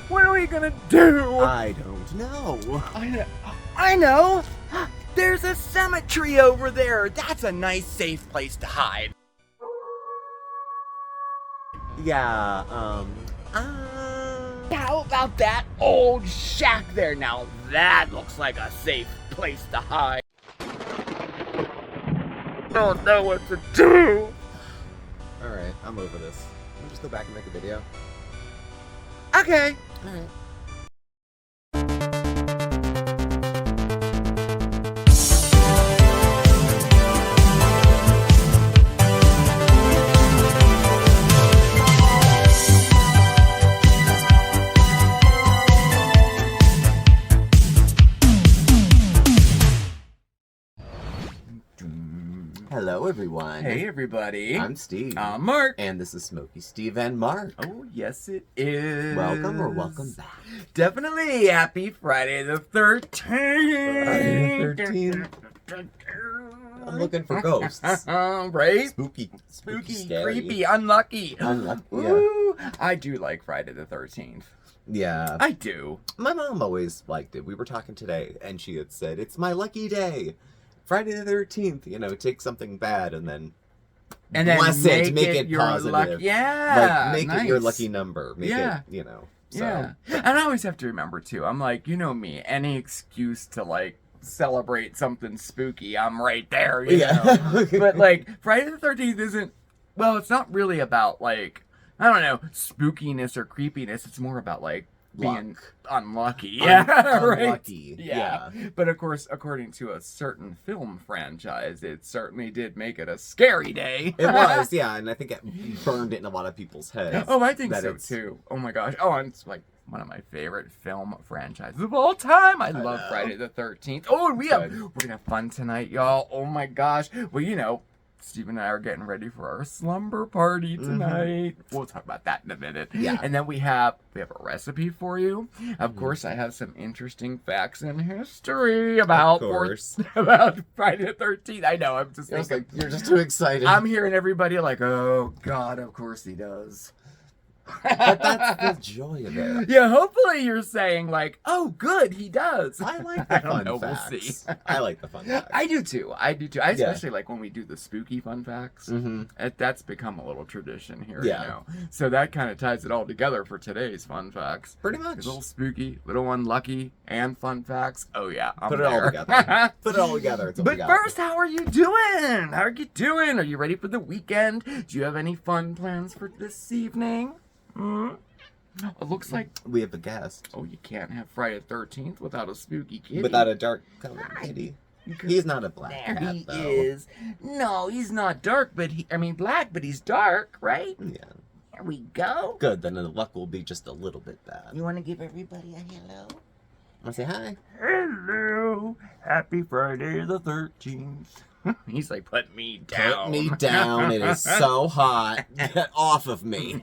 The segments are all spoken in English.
What are we gonna do? I don't know. I know! There's a cemetery over there! That's a nice, safe place to hide. Yeah, How about that old shack there? Now that looks like a safe place to hide. Don't know what to do! Alright, I'm over this. I'll just go back and make a video. Okay. Alright. Hello, everyone. Hey, everybody. I'm Steve. I'm Mark. And this is Smokey Steve and Mark. Oh, yes, it is. Welcome or welcome back. Definitely happy Friday the 13th. Friday the 13th. I'm looking for ghosts. Right? Spooky, scary. Creepy, unlucky. Unlucky, yeah. Ooh, I do like Friday the 13th. Yeah. I do. My mom always liked it. We were talking today, and she had said, it's my lucky day. Friday the 13th, you know, take something bad and then bless it, make it positive. Luck. Yeah. Like, make nice. it your lucky number. Make yeah. it, you know. So. Yeah. And I always have to remember, too, I'm like, you know me, any excuse to, like, celebrate something spooky, I'm right there, you know. But, like, Friday the 13th isn't, well, it's not really about, like, I don't know, spookiness or creepiness. It's more about, like, being unlucky. Yeah, right. Unlucky. Yeah. But of course, according to a certain film franchise, it certainly did make it a scary day. It was, yeah, and I think it burned it in a lot of people's heads. Oh, I think so too. Oh my gosh. Oh, and it's like one of my favorite film franchises of all time. I love Friday the 13th. Oh, and we're gonna have fun tonight, y'all. Oh my gosh. Well, you know, Steve and I are getting ready for our slumber party tonight. We'll talk about that in a minute. Yeah. And then we have a recipe for you. Of course, I have some interesting facts in history about about Friday the 13th. I know. I'm just thinking, like, you're just too excited. I'm hearing everybody like, oh God, of course he does. But that's the joy of it. Yeah, hopefully you're saying like, oh, good, he does. I like the fun facts. We'll see. I like the fun facts. I do too. I especially like when we do the spooky fun facts. That's become a little tradition here, you know. So that kind of ties it all together for today's fun facts. Pretty much. A little spooky, little unlucky, and fun facts. Oh yeah, Put it all together. Put it all together. But first, how are you doing? How are you doing? Are you ready for the weekend? Do you have any fun plans for this evening? It looks like we have a guest. Oh, you can't have Friday the 13th without a spooky kitty. Without a dark colored kitty. He's not a black cat, he though. is. No, he's not dark, but black, but he's dark, right? Yeah. There we go. Good, then the luck will be just a little bit bad. You want to give everybody a hello? Want to say hi? Hello. Happy Friday the 13th. He's like, put me down. Put me down. It is so hot. Get off of me.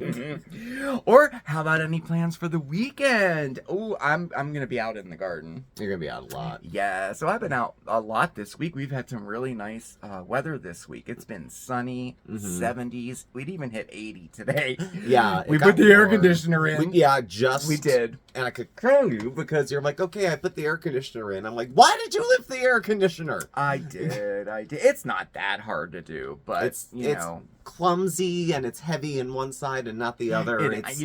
Or how about any plans for the weekend? Oh, I'm gonna be out in the garden. You're gonna be out a lot. Yeah, so I've been out a lot this week. We've had some really nice weather this week. It's been sunny, 70s. We'd even hit 80 today. Yeah, we put the air conditioner in. We did. And I could tell you because you're like, okay, I put the air conditioner in. I'm like, why did you lift the air conditioner? I did. It's not that hard to do, but it's clumsy and it's heavy in one side and not the other. It's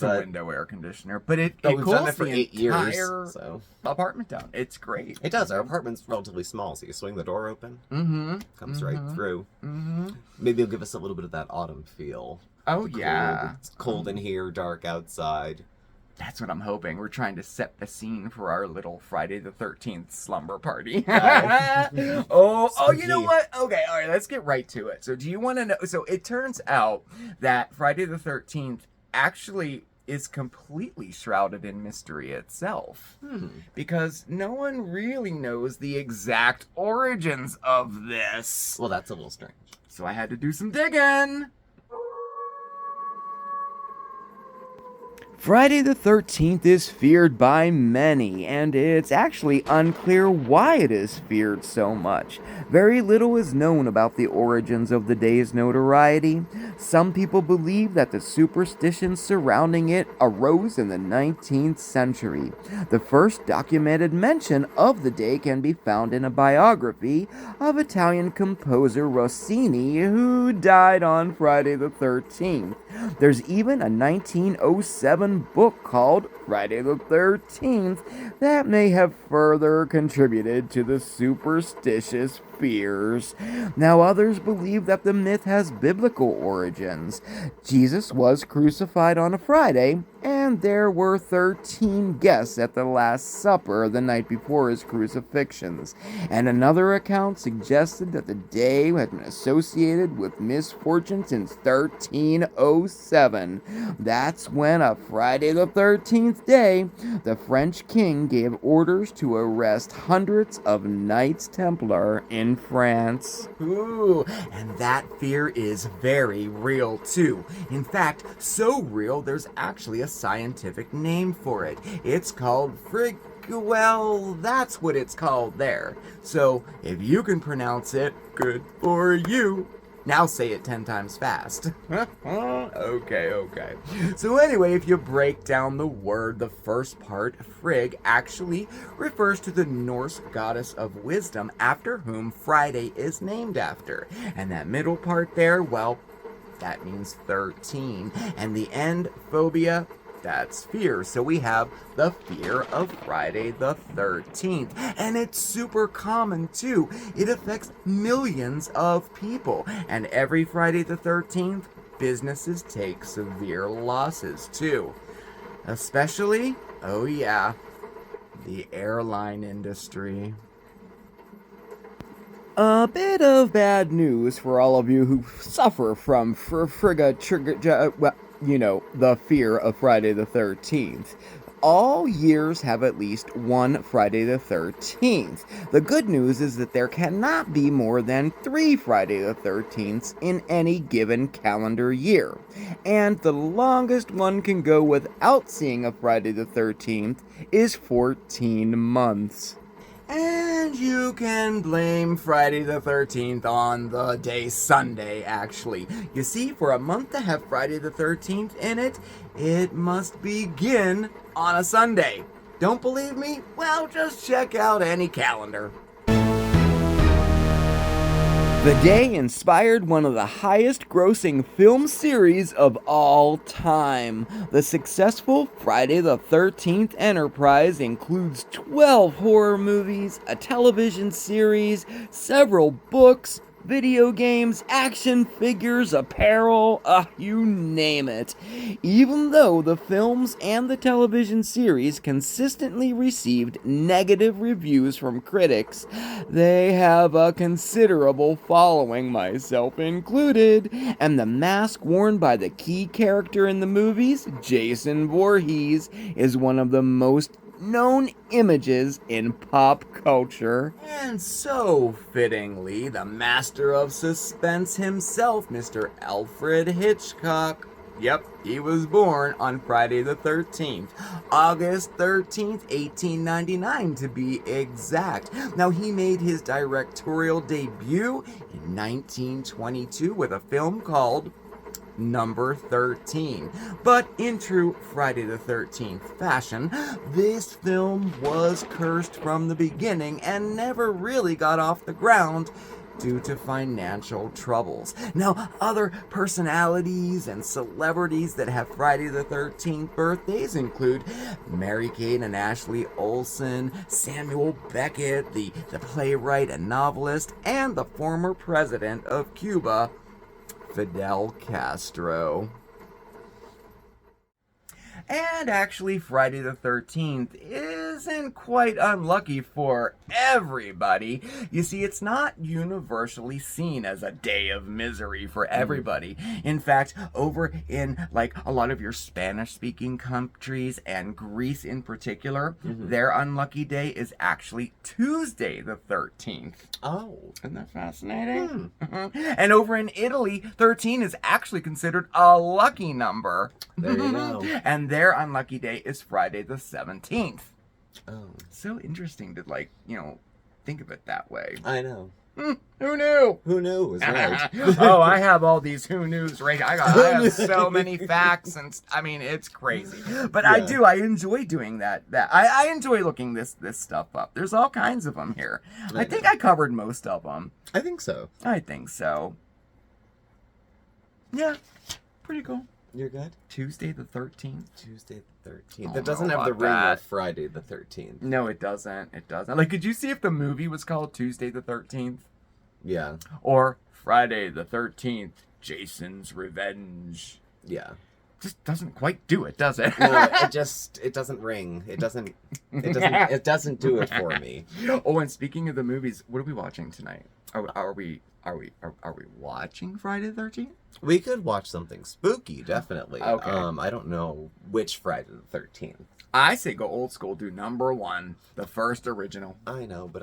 a window air conditioner, but it we've cools done it for the 8 years. So apartment down. It's great. It does. Our apartment's relatively small, so you swing the door open. Comes right through. Maybe it'll give us a little bit of that autumn feel. Oh yeah. It's cold in here, dark outside. That's what I'm hoping. We're trying to set the scene for our little Friday the 13th slumber party. Oh, you know what? Okay, all right, let's get right to it. So do you want to know? So it turns out that Friday the 13th actually is completely shrouded in mystery itself. Because no one really knows the exact origins of this. Well, that's a little strange. So I had to do some digging. Friday the 13th is feared by many, and it's actually unclear why it is feared so much. Very little is known about the origins of the day's notoriety. Some people believe that the superstitions surrounding it arose in the 19th century. The first documented mention of the day can be found in a biography of Italian composer Rossini, who died on Friday the 13th. There's even a 1907 book called Friday the 13th that may have further contributed to the superstitious fears. Now, others believe that the myth has biblical origins. Jesus was crucified on a Friday, and there were 13 guests at the Last Supper the night before his crucifixions. And another account suggested that the day had been associated with misfortune since 1307. That's when, a Friday the 13th day, the French king gave orders to arrest hundreds of Knights Templar in France. Ooh, and that fear is very real too. In fact, so real there's actually a scientific name for it. It's called well, that's what it's called there. So, if you can pronounce it, good for you. Now say it 10 times fast. Okay. So anyway, if you break down the word, the first part, Frigg, actually refers to the Norse goddess of wisdom, after whom Friday is named after. And that middle part there, well, that means 13. And the end, phobia, that's fear. So we have the fear of Friday the 13th. And it's super common too. It affects millions of people. And every Friday the 13th, businesses take severe losses too. Especially, oh yeah, the airline industry. A bit of bad news for all of you who suffer from the fear of Friday the 13th. All years have at least one Friday the 13th. The good news is that there cannot be more than 3 Friday the 13ths in any given calendar year. And the longest one can go without seeing a Friday the 13th is 14 months. And you can blame Friday the 13th on the day Sunday, actually. You see, for a month to have Friday the 13th in it, it must begin on a Sunday. Don't believe me? Well, just check out any calendar. The day inspired one of the highest grossing film series of all time. The successful Friday the 13th enterprise includes 12 horror movies, a television series, several books, video games, action figures, apparel, you name it. Even though the films and the television series consistently received negative reviews from critics, they have a considerable following, myself included, and the mask worn by the key character in the movies, Jason Voorhees, is one of the most known images in pop culture. And so fittingly, the master of suspense himself, Mr. Alfred Hitchcock. Yep, he was born on Friday the 13th, August 13th, 1899 to be exact. Now, he made his directorial debut in 1922 with a film called Number 13. But in true Friday the 13th fashion, this film was cursed from the beginning and never really got off the ground due to financial troubles. Now, other personalities and celebrities that have Friday the 13th birthdays include Mary-Kate and Ashley Olsen, Samuel Beckett, the playwright and novelist, and the former president of Cuba, Fidel Castro. And actually, Friday the 13th isn't quite unlucky for everybody. You see, it's not universally seen as a day of misery for everybody. In fact, over in like a lot of your Spanish-speaking countries and Greece in particular, their unlucky day is actually Tuesday the 13th. Oh, isn't that fascinating? And over in Italy, 13 is actually considered a lucky number. There you go. And their unlucky day is Friday the 17th. Oh. So interesting to, like, think of it that way. I know. Who knew? Who knew was right. Oh, I have all these who knews right. I have so many facts, and I mean, it's crazy. But Yeah. I enjoy doing that. I enjoy looking this stuff up. There's all kinds of them here. I think I covered most of them. I think so. I think so. Yeah, pretty cool. You're good? Tuesday the 13th. Tuesday the 13th. Oh, That doesn't no, have the about ring that. of Friday the 13th. No, it doesn't. It doesn't. Like, could you see if the movie was called Tuesday the 13th? Yeah. Or Friday the 13th, Jason's Revenge? Yeah. Just doesn't quite do it, does it? No, it doesn't ring. It doesn't do it for me. Oh, and speaking of the movies, what are we watching tonight? Are we watching Friday the 13th? We could watch something spooky, definitely. Okay. I don't know which Friday the 13th. I say go old school, do number 1, the first original. I know, but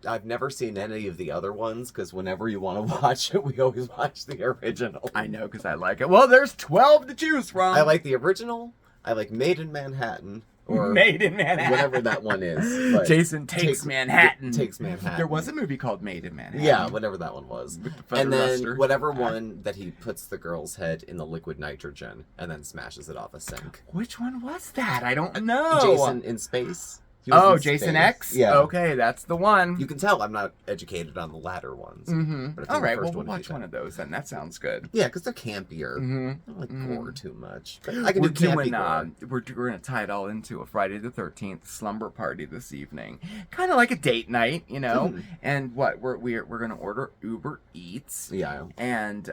I've never seen any of the other ones, because whenever you want to watch it, we always watch the original. I know, because I like it. Well, there's 12 to choose from. I like the original. I like Made in Manhattan. Or Made in Manhattan. whatever that one is. But Jason Takes Manhattan. Takes Manhattan. There was a movie called Made in Manhattan. Yeah, whatever that one was. With the feather And then duster. whatever one that he puts the girl's head in the liquid nitrogen and then smashes it off a sink. Which one was that? I don't know. Jason in Space. He was Oh, in Jason space. X? Yeah. Okay, that's the one. You can tell I'm not educated on the latter ones. Mm-hmm. But I think All the right, first well, we'll one would be watch one better. of those then. That sounds good. Yeah, because they're campier. Mm-hmm. I don't like Mhm. gore too much. But I can We're do campy doing, gore. we're going to tie it all into a Friday the 13th slumber party this evening. Kind of like a date night, Mhm. And what, we're going to order Uber Eats. Yeah. And,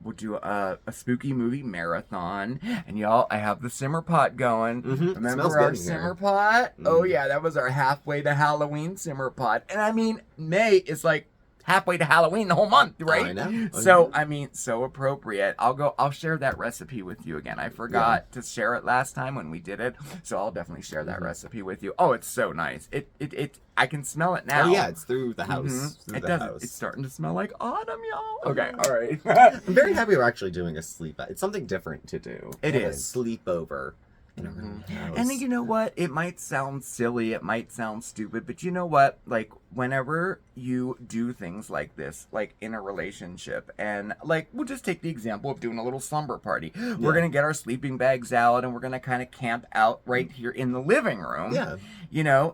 we'll do a spooky movie marathon. And y'all, I have the simmer pot going. Mhm. Remember Smells our good in simmer here. pot? Oh, Mm. yeah, that was our halfway to Halloween simmer pot. And I mean, May is like halfway to Halloween the whole month, right? I know. So, I mean, so appropriate. I'll share that recipe with you again. I forgot to share it last time when we did it. So I'll definitely share that Mhm. recipe with you. Oh, it's so nice. I can smell it now. Oh, yeah, it's through the house. Mhm. Through It the does. house. It's starting to smell like autumn, y'all. Okay, all right. I'm very happy we're actually doing a sleep. It's something different to do. It Have a is. sleepover in our Mhm. own house. And you know what? It might sound silly, it might sound stupid, but you know what? Like, whenever you do things like this, like in a relationship, and like, we'll just take the example of doing a little slumber party. We're Yeah. going to get our sleeping bags out and we're going to kind of camp out right here in the living room. Yeah.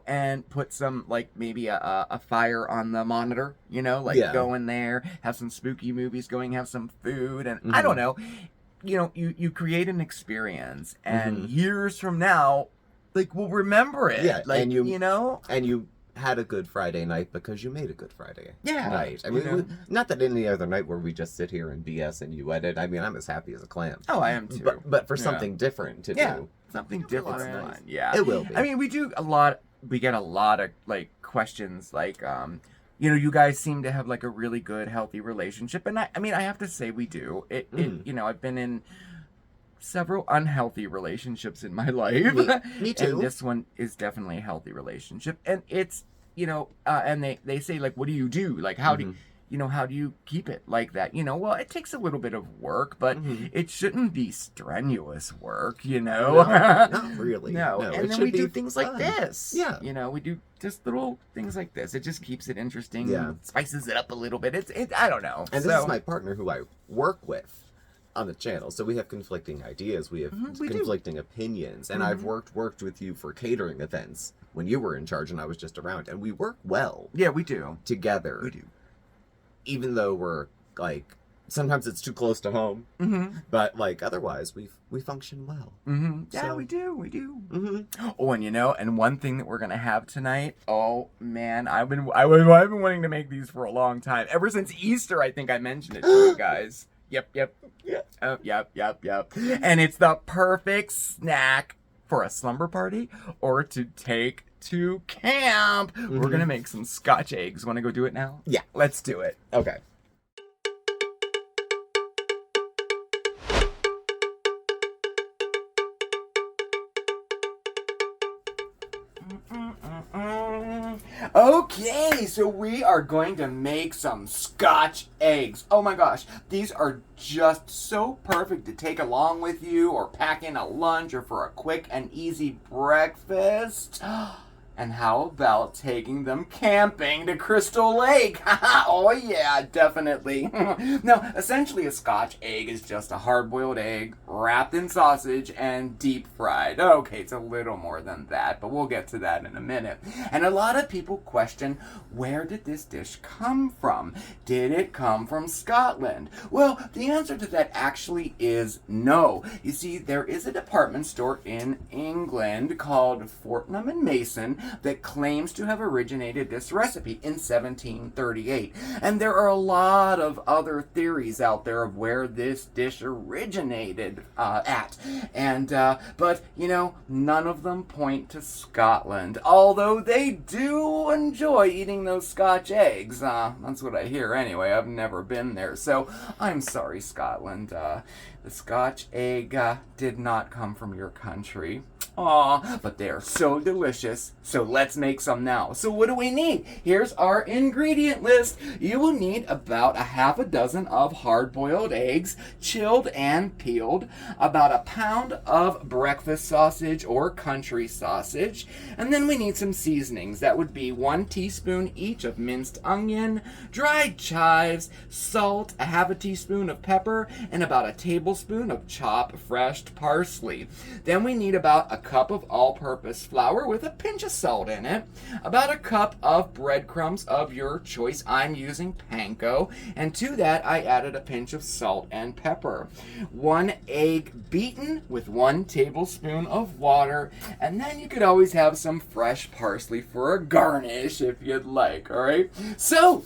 And put some, like, maybe a fire on the monitor, like Yeah. go in there, have some spooky movies going, have some food, and I don't know. You create an experience, and Mhm. years from now, like, we'll remember it. Yeah, like, and And you had a good Friday night because you made a good Friday Yeah, night. I you mean, know. not that any other night where we just sit here and BS and you edit. I mean, I'm as happy as a clam. Oh, I am too. But for Yeah. something different to Yeah. do. Something It'll be different. lots of nice. Yeah. It will be. I mean, we get a lot of, like, questions, like, you guys seem to have, like, a really good, healthy relationship. And I have to say we do. I've been in several unhealthy relationships in my life. Me too. And this one is definitely a healthy relationship. And it's, and they say, like, what do you do? Like, how do how do you keep it like that? Well, it takes a little bit of work, but Mhm. it shouldn't be strenuous work, No, not really. No. No, And it then should we do be things like fun. this. Yeah. We do just little things like this. It just keeps it interesting. Yeah. Spices it up a little bit. I don't know. And So- this is my partner who I work with on the channel. So we have conflicting ideas. We have we do. conflicting opinions. And I've worked with you for catering events when you were in charge and I was just around. And we work well Yeah, we do. together. We do. Even though we're like, sometimes it's too close to home. Mm-hmm. But like otherwise we function well. Mm-hmm. Yeah, So- we do. We do. Mm-hmm. Oh, and one thing that we're gonna have tonight. Oh man, I've been wanting to make these for a long time. Ever since Easter, I think I mentioned it to you guys. Yep. Yeah. Yep. And it's the perfect snack for a slumber party or to take to camp. We're gonna make some scotch eggs. Want to go do it now? Yeah. Let's do it. Okay. Okay, so we are going to make some Scotch eggs. Oh my gosh, these are just so perfect to take along with you or pack in a lunch or for a quick and easy breakfast. And how about taking them camping to Crystal Lake? Oh yeah, definitely. Now, essentially a Scotch egg is just a hard-boiled egg wrapped in sausage and deep fried. Okay, it's a little more than that, but we'll get to that in a minute. And a lot of people question, where did this dish come from? Did it come from Scotland? Well, the answer to that actually is no. You see, there is a department store in England called Fortnum and Mason that claims to have originated this recipe in 1738. And there are a lot of other theories out there of where this dish originated at. But, you know, none of them point to Scotland. Although they do enjoy eating those Scotch eggs. That's what I hear anyway. I've never been there. So I'm sorry, Scotland. The Scotch egg did not come from your country. Aw, but they are so delicious. So let's make some now. So what do we need? Here's our ingredient list. You will need about a half a dozen of hard-boiled eggs, chilled and peeled, about a pound of breakfast sausage or country sausage, and then we need some seasonings. That would be 1 teaspoon each of minced onion, dried chives, salt, a half a teaspoon of pepper, and about a tablespoon of chopped fresh parsley. Then we need about a cup of all-purpose flour with a pinch of salt in it, about a cup of breadcrumbs of your choice. I'm using panko, and to that I added a pinch of salt and pepper. 1 egg beaten with 1 tablespoon of water, and then you could always have some fresh parsley for a garnish if you'd like, alright? So,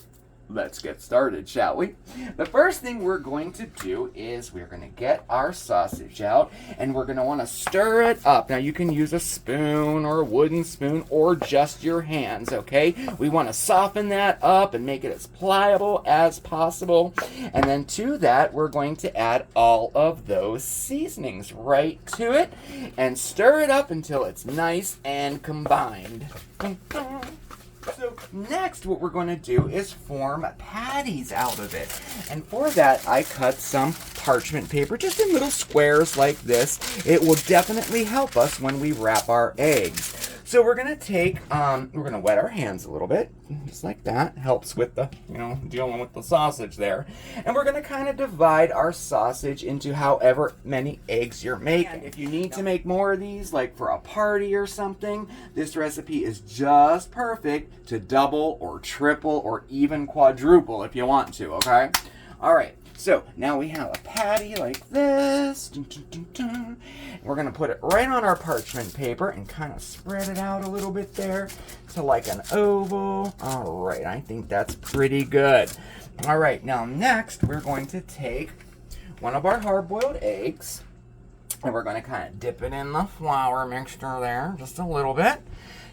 let's get started, shall we? The first thing we're going to do is we're going to get our sausage out, and we're going to want to stir it up. Now, you can use a spoon or a wooden spoon or just your hands, okay? We want to soften that up and make it as pliable as possible. And then to that, we're going to add all of those seasonings right to it and stir it up until it's nice and combined. So next what we're going to do is form patties out of it. And for that I cut some parchment paper just in little squares like this. It will definitely help us when we wrap our eggs. So we're going to take, we're going to wet our hands a little bit, just like that. Helps with the, dealing with the sausage there. And we're going to kind of divide our sausage into however many eggs you're making. And if you need to make more of these, like for a party or something, this recipe is just perfect to double or triple or even quadruple if you want to, okay? All right. So now we have a patty like this. Dun, dun, dun, dun. We're going to put it right on our parchment paper and kind of spread it out a little bit there to like an oval. All right, I think that's pretty good. All right, now next we're going to take one of our hard-boiled eggs and we're going to kind of dip it in the flour mixture there just a little bit.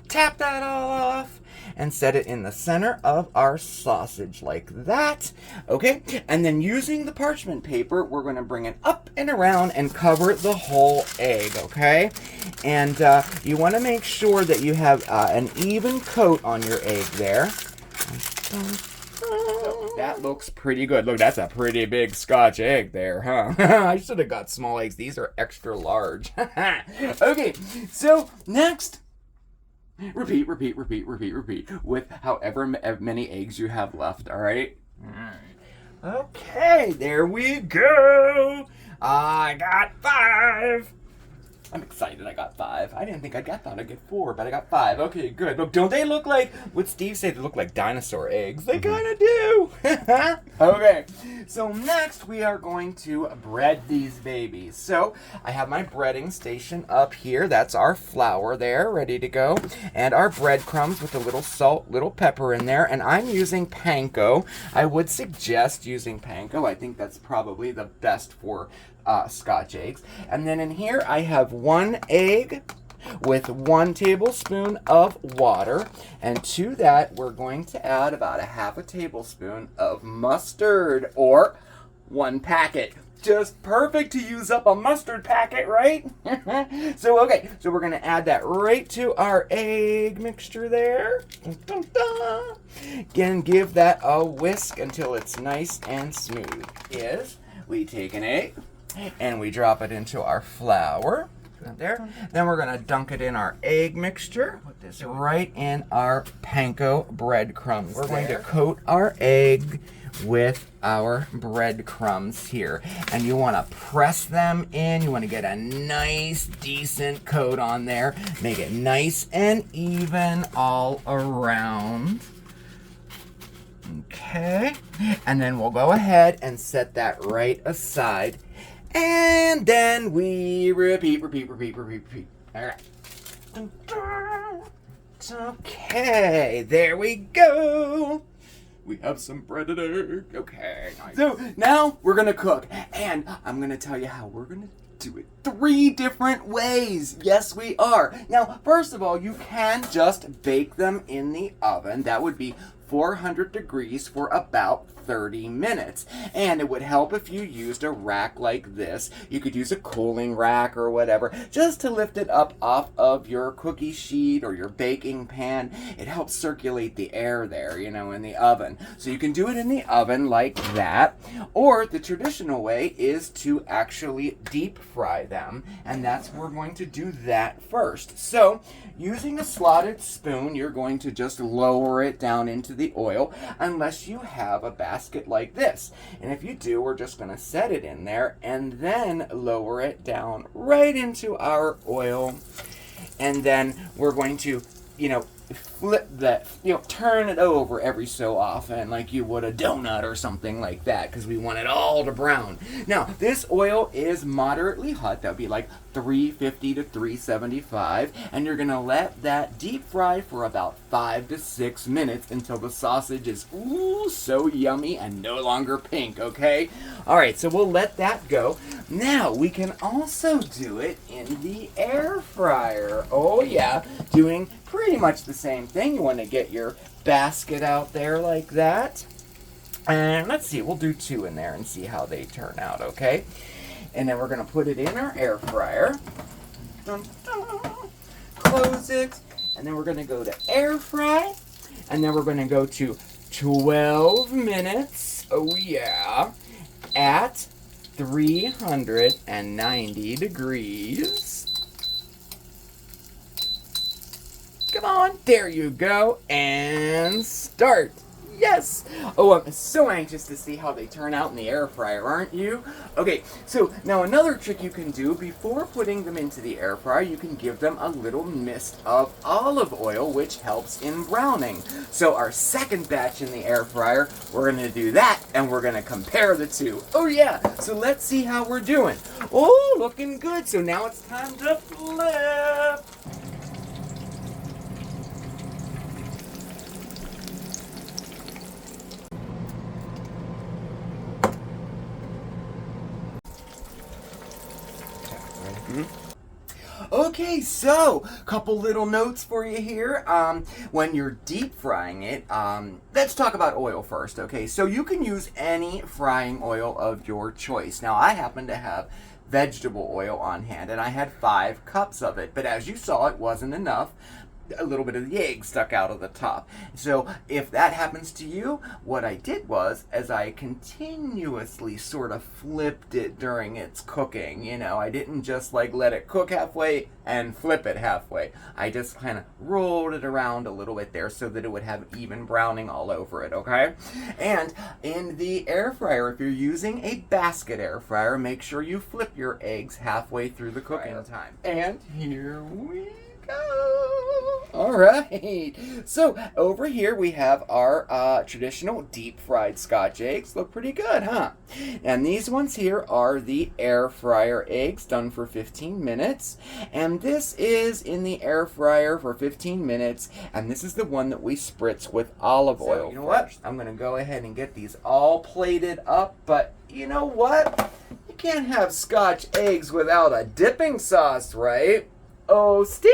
Tap that all off and set it in the center of our sausage like that. Okay, and then using the parchment paper, we're going to bring it up and around and cover the whole egg, okay? And you want to make sure that you have an even coat on your egg there. So that looks pretty good. Look, that's a pretty big Scotch egg there, huh? I should have got small eggs. These are extra large. Okay, so next, repeat with however many eggs you have left, all right? Okay, there we go. I got 5. I'm excited I got 5. I didn't think I thought I'd get 4, but I got 5. Okay, good. Look, don't they look like what Steve said? They look like dinosaur eggs. They kind of do. Okay, so next we are going to bread these babies. So I have my breading station up here. That's our flour there, ready to go. And our breadcrumbs with a little salt, little pepper in there. And I'm using panko. I would suggest using panko. I think that's probably the best for Scotch eggs. And then in here I have 1 egg with 1 tablespoon of water, and to that we're going to add about a half a tablespoon of mustard or 1 packet. Just perfect to use up a mustard packet, right? So we're gonna add that right to our egg mixture there. Dun, dun, dun. Again, give that a whisk until it's nice and smooth. We take an egg and we drop it into our flour. There. Then we're gonna dunk it in our egg mixture. Put this right in our panko breadcrumbs. We're going to coat our egg with our breadcrumbs here, and you want to press them in. You want to get a nice decent coat on there, make it nice and even all around. Okay, and then we'll go ahead and set that right aside, and then we repeat. All right. Okay, there we go. We have some breaded egg. Okay, nice. So now we're gonna cook, and I'm gonna tell you how we're gonna do it 3 different ways. Yes, we are. Now, first of all, you can just bake them in the oven. That would be 400 degrees for about 30 minutes. And it would help if you used a rack like this. You could use a cooling rack or whatever, just to lift it up off of your cookie sheet or your baking pan. It helps circulate the air there, you know, in the oven. So you can do it in the oven like that. Or the traditional way is to actually deep fry them. And that's we're going to do that first. So using a slotted spoon, you're going to just lower it down into the oil unless you have a basket like this. And if you do, we're just going to set it in there and then lower it down right into our oil. And then we're going to, flip that, turn it over every so often like you would a donut or something like that, because we want it all to brown. Now, this oil is moderately hot. That would be like 350 to 375, and you're going to let that deep fry for about 5 to 6 minutes until the sausage is so yummy and no longer pink, okay? All right, so we'll let that go. Now, we can also do it in the air fryer. Oh yeah, doing pretty much the same thing. You want to get your basket out there like that. And let's see, we'll do 2 in there and see how they turn out, okay? And then we're going to put it in our air fryer. Dun, dun. Close it. And then we're going to go to air fry. And then we're going to go to 12 minutes. Oh yeah. At 390 degrees. Come on. There you go. And start. Yes! Oh, I'm so anxious to see how they turn out in the air fryer, aren't you? Okay, so now another trick you can do before putting them into the air fryer, you can give them a little mist of olive oil, which helps in browning. So our second batch in the air fryer, we're going to do that, and we're going to compare the 2. Oh yeah, so let's see how we're doing. Oh, looking good. So now it's time to flip. Okay, so couple little notes for you here. When you're deep frying it, let's talk about oil first, okay? So you can use any frying oil of your choice. Now, I happen to have vegetable oil on hand, and I had 5 cups of it, but as you saw, it wasn't enough. A little bit of the egg stuck out of the top. So if that happens to you, what I did was, as I continuously sort of flipped it during its cooking, I didn't just like let it cook halfway and flip it halfway. I just kind of rolled it around a little bit there so that it would have even browning all over it, okay? And in the air fryer, if you're using a basket air fryer, make sure you flip your eggs halfway through the cooking time. And here we go. All right. So over here we have our traditional deep fried Scotch eggs. Look pretty good, huh? And these ones here are the air fryer eggs done for 15 minutes. And this is in the air fryer for 15 minutes. And this is the one that we spritz with olive oil. So, you know what? I'm going to go ahead and get these all plated up. But you know what? You can't have Scotch eggs without a dipping sauce, right? Oh, Steve!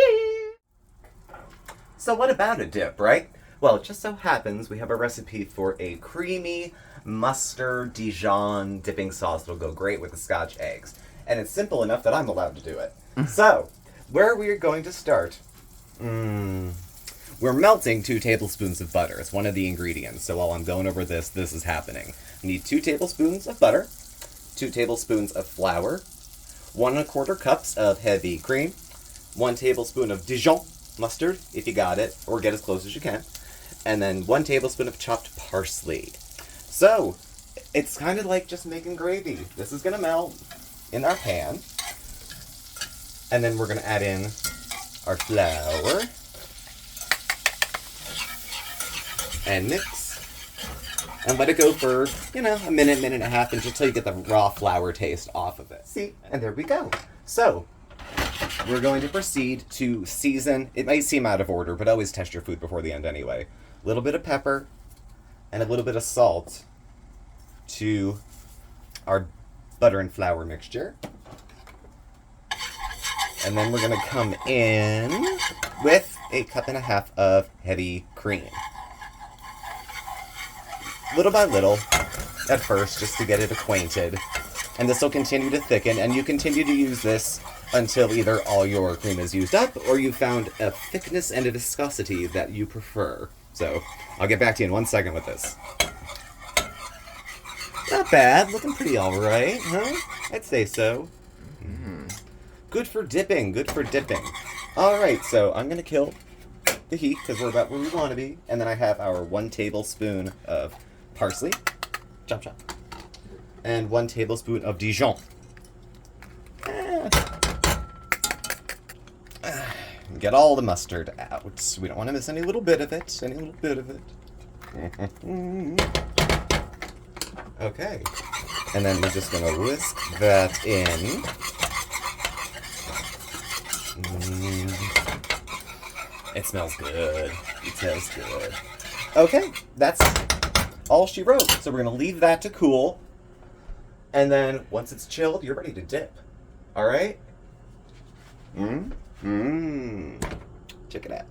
So what about a dip, right? Well, it just so happens we have a recipe for a creamy mustard Dijon dipping sauce that'll go great with the Scotch eggs. And it's simple enough that I'm allowed to do it. So, where we are going to start... We're melting 2 tablespoons of butter. It's one of the ingredients. So while I'm going over this is happening. You need 2 tablespoons of butter, 2 tablespoons of flour, 1 1/4 cups of heavy cream, 1 tablespoon of Dijon mustard, if you got it, or get as close as you can, and then 1 tablespoon of chopped parsley. So, it's kind of like just making gravy. This is going to melt in our pan, and then we're going to add in our flour, and mix, and let it go for, a minute and a half, until you get the raw flour taste off of it. See? And there we go. So, we're going to proceed to season. It may seem out of order, but always test your food before the end anyway. A little bit of pepper and a little bit of salt to our butter and flour mixture. And then we're going to come in with 1.5 cups of heavy cream. Little by little, at first, just to get it acquainted. And this will continue to thicken, and you continue to use this until either all your cream is used up, or you found a thickness and a viscosity that you prefer. So, I'll get back to you in 1 second with this. Not bad, looking pretty alright, huh? I'd say so. Good for dipping, good for dipping. Alright, so I'm gonna kill the heat, because we're about where we want to be. And then I have our 1 tablespoon of parsley, chop chop, and 1 tablespoon of Dijon. Get all the mustard out. We don't want to miss any little bit of it. Okay. And then we're just going to whisk that in. It smells good. It smells good. Okay, that's all she wrote. So we're going to leave that to cool. And then once it's chilled, you're ready to dip. All right? Check it out.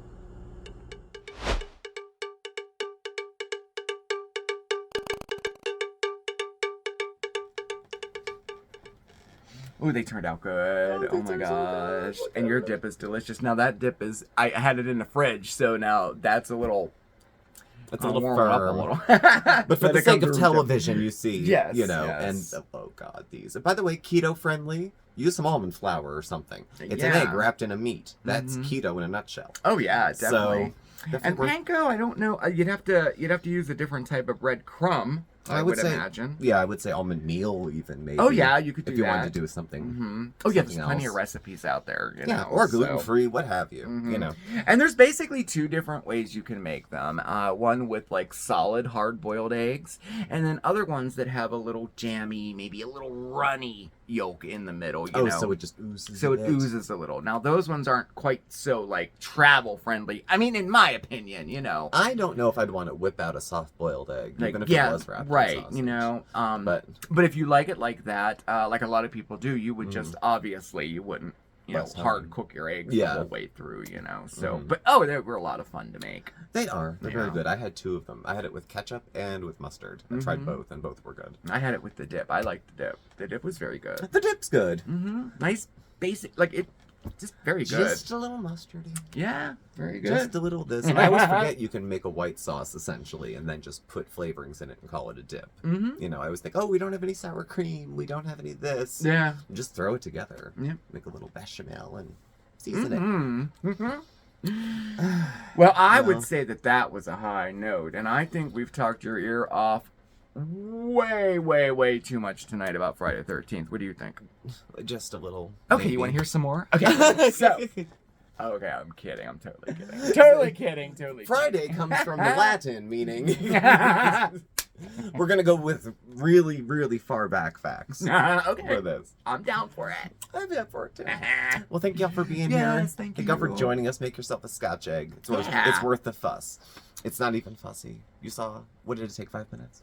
Ooh, they turned out good. Oh my gosh. And your dip is delicious. Now that dip is, I had it in the fridge, so now that's a little... It's a little warm firm. up a little. But for the sake of television, you see, yes, and oh god, these. By the way, keto friendly. Use some almond flour or something. It's an egg wrapped in a meat. That's keto in a nutshell. Oh yeah, definitely. So, and panko, I don't know. You'd have to use a different type of bread crumb. I would say, imagine. Yeah, I would say almond meal even maybe. Oh yeah, you could do that. If you wanted to do something. Oh yeah, there's plenty of recipes out there. You know, or gluten free, what have you. You know. And there's basically 2 different ways you can make them. One with like solid hard boiled eggs, and then other ones that have a little jammy, maybe a little runny yolk in the middle. You know, so it just oozes. So it oozes a little. Now those ones aren't quite so like travel friendly. I mean, in my opinion, you know. I don't know if I'd want to whip out a soft boiled egg, even if it was wrapped. Right, you know, but if you like it like that, like a lot of people do, you would just obviously you wouldn't, hard cook your eggs the whole way through, you know. So, but they were a lot of fun to make. They are. They're very good. I had 2 of them. I had it with ketchup and with mustard. I tried both, and both were good. I had it with the dip. I liked the dip. The dip was very good. The dip's good. Nice, basic, like it. Just very good. Just a little mustardy. Yeah, very good. Just a little this. And I always forget you can make a white sauce, essentially, and then just put flavorings in it and call it a dip. You know, I always think, we don't have any sour cream. We don't have any this. Yeah. Just throw it together. Yeah. Make a little bechamel and season it. Well, I would say that was a high note, and I think we've talked your ear off way too much tonight about Friday the 13th. What do you think? Just a little. Okay, maybe. You want to hear some more? Okay, so. Okay, I'm kidding. I'm totally kidding. Totally kidding. Friday comes from the Latin, meaning we're gonna go with really far back facts. Okay. For this. I'm down for it. I'm down for it too. Well, thank y'all for being here. Yes, thank you. Thank y'all for joining us. Make yourself a Scotch egg. It's worth the fuss. It's not even fussy. You saw, what did it take, 5 minutes?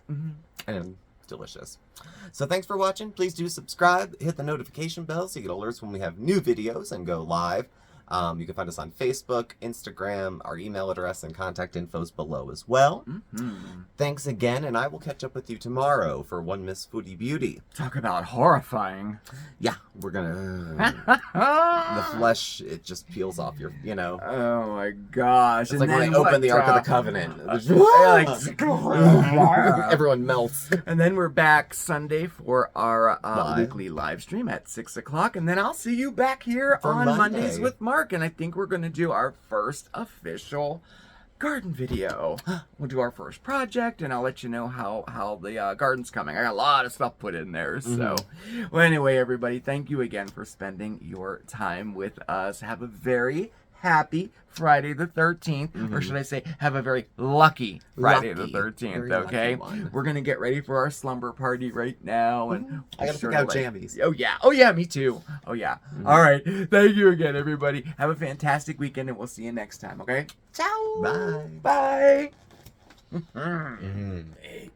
And it's delicious. So thanks for watching. Please do subscribe. Hit the notification bell so you get alerts when we have new videos and go live. You can find us on Facebook, Instagram, our email address and contact info's below as well. Thanks again, and I will catch up with you tomorrow for One Miss Foodie Beauty. Talk about horrifying. Yeah, we're gonna... the flesh, it just peels off your, Oh my gosh. It's like when they open the Ark of the Covenant. Everyone melts. And then we're back Sunday for our Live. weekly live stream at 6 o'clock. And then I'll see you back here For on Monday. Mondays with Mark. And I think we're going to do our first official garden video. We'll do our first project, and I'll let you know how the garden's coming. I got a lot of stuff put in there. So, well, anyway, everybody, thank you again for spending your time with us. Have a very happy Friday the 13th, or should I say, have a very lucky Friday the 13th, Very okay? lucky one. We're going to get ready for our slumber party right now. And I gotta pick out jammies. Oh yeah, me too. Oh yeah. All right, thank you again, everybody. Have a fantastic weekend, and we'll see you next time, okay? Ciao. Bye. Bye. Hey.